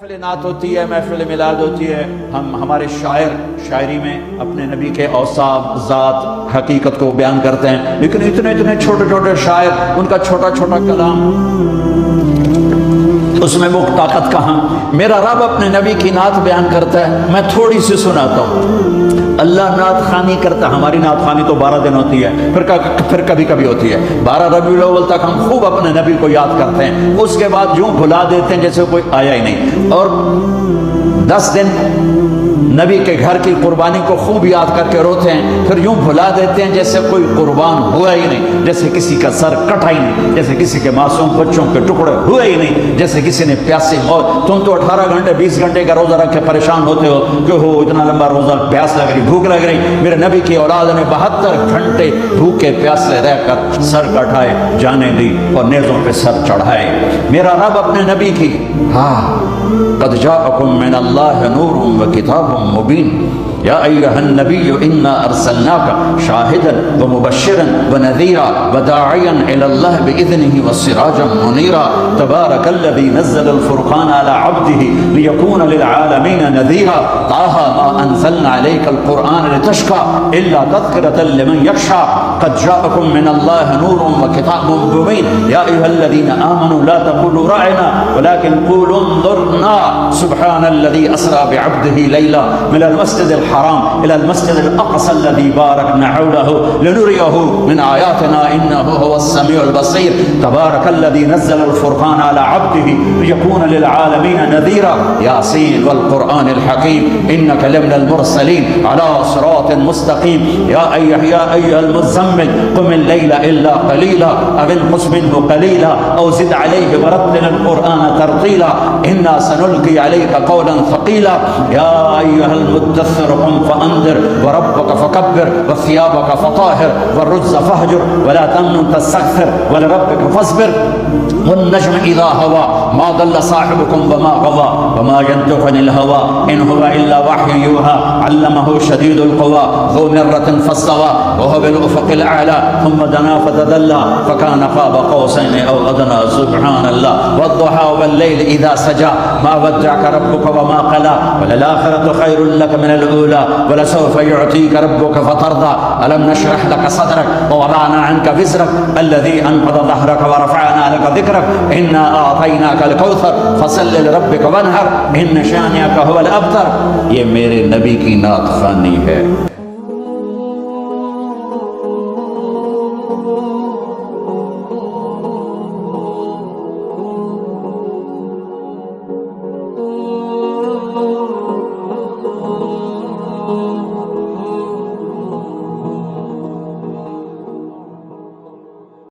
महफिल नात होती है, महफिल मिलाद होती है। हमारे शायर शायरी में अपने नबी के औसाफ, ज़ात, हकीकत को बयान करते हैं, लेकिन इतने इतने छोटे छोटे शायर, उनका छोटा छोटा कलाम, उसमें वो ताकत कहाँ। मेरा रब अपने नबी की नात बयान करता है, मैं थोड़ी सी सुनाता हूँ। अल्लाह नात खानी करता, हमारी नात खानी तो 12 दिन होती है, फिर कभी कभी होती है। 12 रबीउल अव्वल तक हम खूब अपने नबी को याद करते हैं, उसके बाद यूं भुला देते हैं जैसे कोई आया ही नहीं। और 10 दिन नबी के घर की कुर्बानी को खूब याद करके रोते हैं, फिर यूं भुला देते हैं जैसे कोई कुर्बान हुआ ही नहीं, जैसे किसी का सर कटा ही नहीं, जैसे किसी के मासूम बच्चों के टुकड़े हुए ही नहीं, जैसे किसी ने प्यासे हो। तुम तो 18 घंटे 20 घंटे का रोजा रख के परेशान होते हो कि हो इतना लंबा रोजा, प्यास लग रही, भूख लग रही। मेरे नबी की औलाद ने 72 घंटे भूखे प्यासे रहकर सर कटाए, जाने दी और नेज़ों पे सर चढ़ाए। मेरा रब अपने नबी की क़द जाअकुम मिनल्लाहि नूरुन व किताबुम मुबीन या अय्युहन नबिय्यु इन्ना अर्सलनाका शाहिदन व मुबश्शिरन व नज़ीरा व दाइयन इलल्लाहि बिइज़निही व सिराजम मुनीरा तबारकल्लज़ी नज़्ज़लल फ़ुरक़ान अला अब्दिही लियकून लिलआलमीन नज़ीरा ताहा मा अंज़लना अलैकल क़ुरआन लितश्क़ा इल्ला तज़किरतन लिमन यख़्शा क़द जाअकुम मिनल्लाहि नूरुन व किताबुम मुबीन या अय्युहल्लज़ीना आमनू ला तक़ूलू राअना वलाकिन क़ूलू उन्ज़ुरना सुब्हानल्लज़ी अस्रा बिअब्दिही लैला मिनल मस्जिदिल हराम इलल मस्जिदिल अक़सा अल्लज़ी बारकना हौलहु लिनुरियहु मिन आयातिना इन्नहु हुवस समीउल बसीर तबारकल्लज़ी नज़्ज़लल फ़ुरक़ान अला अब्दिही लियकून लिलआलमीन नज़ीरा यासीन वल क़ुरआनिल हकीम इन्नका लमिनल मुरसलीन अला सिरातिन मुस्तक़ीम या अय्युहल मुज़्ज़म्मिल क़ुमिल लैला इल्ला क़लीला अव इंक़ुस मिन्हु क़लीला औ ज़िद अलैहि व रत्तिलिल क़ुरआन तरतीला इन्ना सनुल्क़ी अलैका क़ौलन थक़ीला या अय्युहल मुद्दस्सिर क़ुम फ़अन्ज़िर व रब्बका फ़कब्बिर व सियाबका फ़ताहिर व रुज्ज़ फ़हजुर व ला तम्नुन तस्तक्थिर व लिरब्बिका फ़स्बिर वन्नज्मु इज़ा हवा मा दल्ल साहिबुकुम व मा गवा व मा यंतिक़ु अनिल हवा इन हुवा इल्ला वह्युन यूहा अल्लमहु शदीदुल क़ुवा ज़ू मिर्रतिन फ़स्तवा व हुवा बिल उफ़क़िल अअला थुम्मा दना फ़तदल्ला फ़कान क़ाब क़ौसैन औ अदना सुब्हानल्लाह वद्दुहा वल्लैलि इज़ा सजा मा वद्दअका रब्बुका व मा क़ला वलल आख़िरतु ख़ैरुल लक मिनल ऊला वलसौफ़ युअतीका रब्बुका फ़तर्दा अलम नशरह लक सदरक व वदअना अन्का विज़रक अल्लज़ी अनक़ज़ ज़हरक व रफ़अना लक ज़िक्रक इन्ना आतैनाकल कौसर फ़सल्लि लिरब्बिका वन्हर इन्न शानिअका हुवल अब्तर। ये मेरे नबी की नात ख़वानी है।